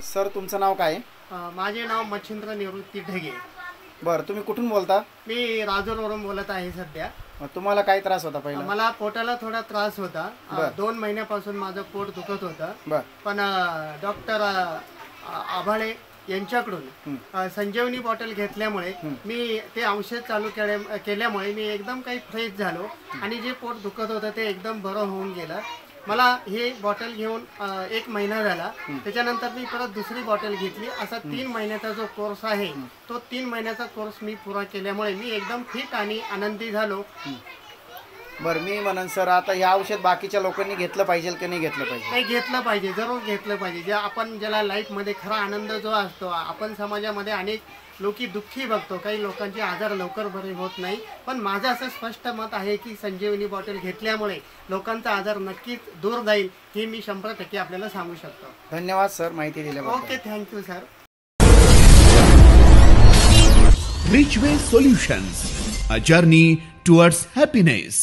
Sir तुमचं नाव काय आहे? माझे नाव मच्छिंद्र निवृत्ती ढगे. बरं, तुम्ही कुठून बोलता? मी राजूरवरून बोलत आहे सध्या. तुम्हाला काय त्रास होता पहिला? मला पोटाला थोडा त्रास होता. 2 महिन्यापासून माझं पोट दुखत होतं. बरं. पण डॉक्टर आभाळे यांच्याकडून संजीवनी बॉटल घेतल्यामुळे मी ते औषध चालू केल्यामुळे मी एकदम काही फ्रेश झालो आणि जे पोट दुखत होतं ते एकदम बरं होऊन गेलं. मला हे बॉटल घेऊन 1 महिना झाला. त्याच्यानंतर मी परत दुसरी बॉटल घेतली. असा 3 महिन्याचा जो कोर्स आहे तो 3 महिन्याचा कोर्स मी पुरा केल्यामुळे मी एकदम फिट आणि आनंदी झालो. बरं, मी म्हणन सर आता हे औषध बाकीच्या लोकांनी घेतलं पाहिजे की नाही घेतलं पाहिजे? नाही, घेतलं पाहिजे, जरूर घेतलं पाहिजे. जे आपण ज्याला लाईफमध्ये खरा आनंद जो असतो, आपण समाजामध्ये अनेक लोकी दुःखी बघतो, काही लोकांचे आजार लवकर बरे होत नाही. पण माझं असं स्पष्ट मत आहे की संजीवनी बॉटल घेतल्यामुळे लोकांचा आजार नक्कीच दूर जाईल, हे मी 100% आपल्याला सांगू शकतो. धन्यवाद सर माहिती दिल्याबद्दल. Okay, thank you sir. Richway Solutions, a journey towards happiness.